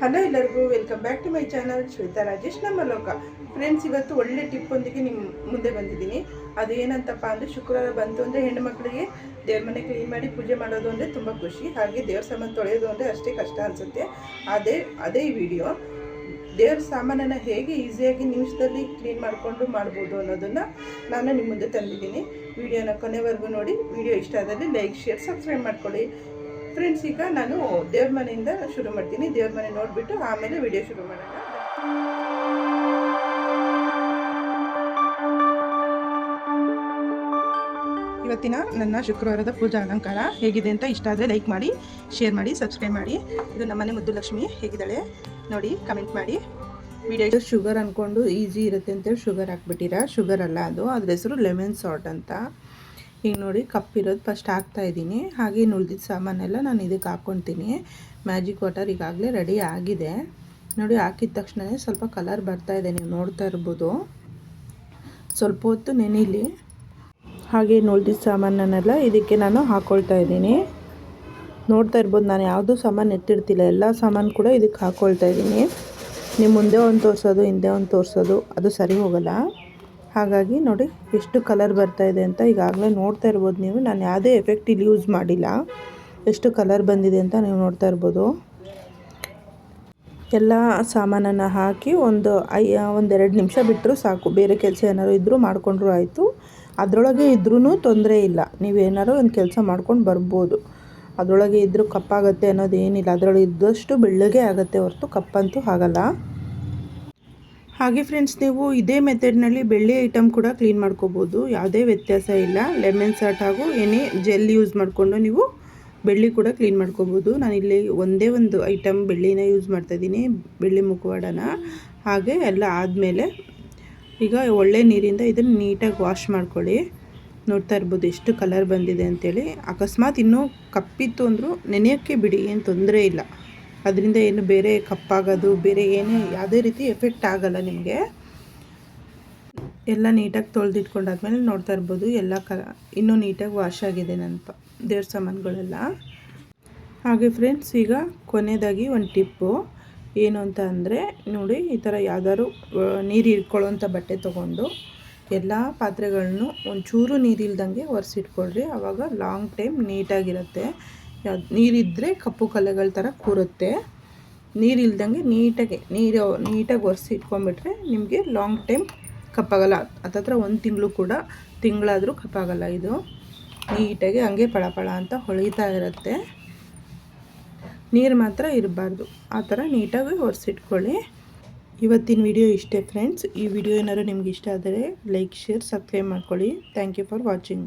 Hello ಎಲ್ಲರಿಗೂ welcome back to my channel Shweta Rajesh ನಮ್ಮ ಲೋಕ. ಫ್ರೆಂಡ್ಸ್, ಇವತ್ತು ಒಳ್ಳೆ ಟಿಪ್ ಒಂದಿಗೆ ನಿಮ್ಮ ಮುಂದೆ ಬಂದಿದ್ದೀನಿ. ಅದೇನಂತಪ್ಪ ಅಂದರೆ, ಶುಕ್ರವಾರ ಬಂತು ಅಂದರೆ ಹೆಣ್ಣು ಮಕ್ಕಳಿಗೆ ದೇವ್ರ ಮನೆ ಕ್ಲೀನ್ ಮಾಡಿ ಪೂಜೆ ಮಾಡೋದು ಅಂದರೆ ತುಂಬ ಖುಷಿ. ಹಾಗೆ ದೇವ್ರ ಸಾಮಾನು ತೊಳೆಯೋದು ಅಂದರೆ ಅಷ್ಟೇ ಕಷ್ಟ ಅನಿಸುತ್ತೆ. ಅದೇ ಈ ವಿಡಿಯೋ ದೇವ್ರ ಸಾಮಾನನ್ನು ಹೇಗೆ ಈಸಿಯಾಗಿ ನಿಮಿಷದಲ್ಲಿ ಕ್ಲೀನ್ ಮಾಡಿಕೊಂಡು ಮಾಡ್ಬೋದು ಅನ್ನೋದನ್ನು ನಾನು ನಿಮ್ಮ ಮುಂದೆ ತಂದಿದ್ದೀನಿ. ವಿಡಿಯೋನ ಕೊನೆವರೆಗೂ ನೋಡಿ. ವಿಡಿಯೋ ಇಷ್ಟ ಆದಲ್ಲಿ ಲೈಕ್, ಶೇರ್, ಸಬ್ಸ್ಕ್ರೈಬ್ ಮಾಡ್ಕೊಳ್ಳಿ. ಫ್ರೆಂಡ್ಸ್, ಈಗ ನಾನು ದೇವ್ರ ಮನೆಯಿಂದ ಶುರು ಮಾಡ್ತೀನಿ. ದೇವ್ರ ಮನೆ ನೋಡಿಬಿಟ್ಟು ಆಮೇಲೆ ವಿಡಿಯೋ ಶುರು ಮಾಡೋಣ. ಇವತ್ತಿನ ನನ್ನ ಶುಕ್ರವಾರದ ಪೂಜಾ ಅಲಂಕಾರ ಹೇಗಿದೆ ಅಂತ ಇಷ್ಟ ಆದರೆ ಲೈಕ್ ಮಾಡಿ, ಶೇರ್ ಮಾಡಿ, ಸಬ್ಸ್ಕ್ರೈಬ್ ಮಾಡಿ. ಇದು ನಮ್ಮನೆ ಮುದ್ದು ಲಕ್ಷ್ಮಿ ಹೇಗಿದ್ದಾಳೆ ನೋಡಿ, ಕಮೆಂಟ್ ಮಾಡಿ. ವಿಡಿಯೋ ಶುಗರ್ ಅಂದ್ಕೊಂಡು ಈಸಿ ಇರುತ್ತೆ ಅಂತೇಳಿ ಶುಗರ್ ಹಾಕ್ಬಿಟ್ಟಿರ. ಶುಗರ್ ಅಲ್ಲ, ಅದ್ರ ಹೆಸರು ಲೆಮನ್ ಸಾಲ್ಟ್ ಅಂತ. ಈಗ ನೋಡಿ, ಕಪ್ಪಿರೋದು ಫಸ್ಟ್ ಹಾಕ್ತಾಯಿದ್ದೀನಿ. ಹಾಗೆ ಉಳಿದಿದ್ದ ಸಾಮಾನೆಲ್ಲ ನಾನು ಇದಕ್ಕೆ ಹಾಕ್ಕೊತೀನಿ. ಮ್ಯಾಜಿಕ್ ವಾಟರ್ ಈಗಾಗಲೇ ರೆಡಿ ಆಗಿದೆ ನೋಡಿ. ಹಾಕಿದ ತಕ್ಷಣ ಸ್ವಲ್ಪ ಕಲರ್ ಬರ್ತಾಯಿದೆ, ನೀವು ನೋಡ್ತಾ ಇರ್ಬೋದು. ಸ್ವಲ್ಪ ಹೊತ್ತು ನೆನೀಲಿ. ಹಾಗೆ ಉಳಿದಿದ್ದ ಸಾಮಾನನ್ನೆಲ್ಲ ಇದಕ್ಕೆ ನಾನು ಹಾಕ್ಕೊಳ್ತಾ ಇದ್ದೀನಿ. ನೋಡ್ತಾ ಇರ್ಬೋದು, ನಾನು ಯಾವುದೂ ಸಾಮಾನು ಎತ್ತಿಡ್ತಿಲ್ಲ, ಎಲ್ಲ ಸಾಮಾನು ಕೂಡ ಇದಕ್ಕೆ ಹಾಕ್ಕೊಳ್ತಾ ಇದ್ದೀನಿ. ನೀವು ಮುಂದೆ ಒಂದು ತೋರಿಸೋದು, ಹಿಂದೆ ಒಂದು ತೋರಿಸೋದು ಅದು ಸರಿ ಹೋಗಲ್ಲ. ಹಾಗಾಗಿ ನೋಡಿ ಎಷ್ಟು ಕಲರ್ ಬರ್ತಾ ಇದೆ ಅಂತ ಈಗಾಗಲೇ ನೋಡ್ತಾ ಇರ್ಬೋದು ನೀವು. ನಾನು ಯಾವುದೇ ಎಫೆಕ್ಟ್ ಇಲ್ಲಿ ಯೂಸ್ ಮಾಡಿಲ್ಲ. ಎಷ್ಟು ಕಲರ್ ಬಂದಿದೆ ಅಂತ ನೀವು ನೋಡ್ತಾ ಇರ್ಬೋದು. ಎಲ್ಲ ಸಾಮಾನನ್ನು ಹಾಕಿ ಒಂದೆರಡು ನಿಮಿಷ ಬಿಟ್ಟರು ಸಾಕು. ಬೇರೆ ಕೆಲಸ ಏನಾದ್ರು ಇದ್ದರೂ ಮಾಡಿಕೊಂಡ್ರೂ ಆಯಿತು. ಅದರೊಳಗೆ ಇದ್ರೂ ತೊಂದರೆ ಇಲ್ಲ. ನೀವೇನಾದ್ರು ಒಂದು ಕೆಲಸ ಮಾಡ್ಕೊಂಡು ಬರ್ಬೋದು. ಅದರೊಳಗೆ ಇದ್ದರೂ ಕಪ್ಪಾಗುತ್ತೆ ಅನ್ನೋದು ಏನಿಲ್ಲ. ಅದರೊಳಗೆ ಇದ್ದಷ್ಟು ಬೆಳ್ಳಗೆ ಆಗುತ್ತೆ ಹೊರತು ಕಪ್ಪಂತೂ ಆಗಲ್ಲ. ಹಾಗೆ ಫ್ರೆಂಡ್ಸ್, ನೀವು ಇದೇ ಮೆಥಡ್ನಲ್ಲಿ ಬೆಳ್ಳಿ ಐಟಮ್ ಕೂಡ ಕ್ಲೀನ್ ಮಾಡ್ಕೋಬೋದು. ಯಾವುದೇ ವ್ಯತ್ಯಾಸ ಇಲ್ಲ. ಲೆಮನ್ ಸಾಲ್ಟ್ ಹಾಗೂ ಎನಿ ಜೆಲ್ ಯೂಸ್ ಮಾಡಿಕೊಂಡು ನೀವು ಬೆಳ್ಳಿ ಕೂಡ ಕ್ಲೀನ್ ಮಾಡ್ಕೋಬೋದು. ನಾನಿಲ್ಲಿ ಒಂದೇ ಒಂದು ಐಟಮ್ ಬೆಳ್ಳಿನ ಯೂಸ್ ಮಾಡ್ತಾಯಿದ್ದೀನಿ, ಬೆಳ್ಳಿ ಮುಖವಾಡನ. ಹಾಗೆ ಎಲ್ಲ ಆದಮೇಲೆ ಈಗ ಒಳ್ಳೆ ನೀರಿಂದ ಇದನ್ನು ನೀಟಾಗಿ ವಾಶ್ ಮಾಡ್ಕೊಳ್ಳಿ. ನೋಡ್ತಾ ಇರ್ಬೋದು ಎಷ್ಟು ಕಲರ್ ಬಂದಿದೆ ಅಂಥೇಳಿ. ಅಕಸ್ಮಾತ್ ಇನ್ನೂ ಕಪ್ಪಿತ್ತು ಅಂದರೂ ನೆನೆಯೋಕ್ಕೆ ಬಿಡಿ, ಏನು ತೊಂದರೆ ಇಲ್ಲ. ಅದರಿಂದ ಏನು ಬೇರೆ ಕಪ್ಪಾಗೋದು ಬೇರೆ ಯಾವುದೇ ರೀತಿ ಎಫೆಕ್ಟ್ ಆಗಲ್ಲ ನಿಮಗೆ. ಎಲ್ಲ ನೀಟಾಗಿ ತೊಳೆದಿಟ್ಕೊಂಡಾದ್ಮೇಲೆ ನೋಡ್ತಾ ಇರ್ಬೋದು ಎಲ್ಲ ಇನ್ನೂ ನೀಟಾಗಿ ವಾಶ್ ಆಗಿದೆ ನನ್ನ ದೇವ್ರ ಸಾಮಾನುಗಳೆಲ್ಲ. ಹಾಗೆ ಫ್ರೆಂಡ್ಸ್, ಈಗ ಕೊನೆಯದಾಗಿ ಒಂದು ಟಿಪ್ಪು ಏನು ಅಂತ ಅಂದರೆ, ನೋಡಿ, ಈ ಥರ ಯಾವ್ದಾದ್ರು ನೀರು ಇಟ್ಕೊಳ್ಳೋಂಥ ಬಟ್ಟೆ ತೊಗೊಂಡು ಎಲ್ಲ ಪಾತ್ರೆಗಳನ್ನು ಒಂಚೂರು ನೀರಿಲ್ದಂಗೆ ಒರೆಸಿಟ್ಕೊಳ್ರಿ. ಆವಾಗ ಲಾಂಗ್ ಟೈಮ್ ನೀಟಾಗಿರುತ್ತೆ. ನೀರಿದ್ದರೆ ಕಪ್ಪು ಕಲೆಗಳ ಥರ ಕೂರುತ್ತೆ. ನೀರಿಲ್ದಂಗೆ ನೀಟಾಗಿ ಒರೆಸಿ ಇಟ್ಕೊಂಡ್ಬಿಟ್ರೆ ನಿಮಗೆ ಲಾಂಗ್ ಟೈಮ್ ಕಪ್ಪಾಗಲ್ಲ. ಹತ್ತತ್ರ ಒಂದು ತಿಂಗಳಾದರೂ ಕಪ್ಪಾಗಲ್ಲ. ಇದು ನೀಟಾಗಿ ಹಂಗೆ ಪಳಪಳ ಅಂತ ಹೊಳಿತಾ ಇರುತ್ತೆ. ನೀರು ಮಾತ್ರ ಇರಬಾರ್ದು. ಆ ಥರ ನೀಟಾಗಿ ಒರೆಸಿಟ್ಕೊಳ್ಳಿ. ಇವತ್ತಿನ ವಿಡಿಯೋ ಇಷ್ಟೇ ಫ್ರೆಂಡ್ಸ್. ಈ ವಿಡಿಯೋ ಏನಾದ್ರು ನಿಮ್ಗೆ ಇಷ್ಟ ಆದರೆ ಲೈಕ್, ಶೇರ್, ಸಬ್ಸ್ಕ್ರೈಬ್ ಮಾಡ್ಕೊಳ್ಳಿ. Thank you for watching.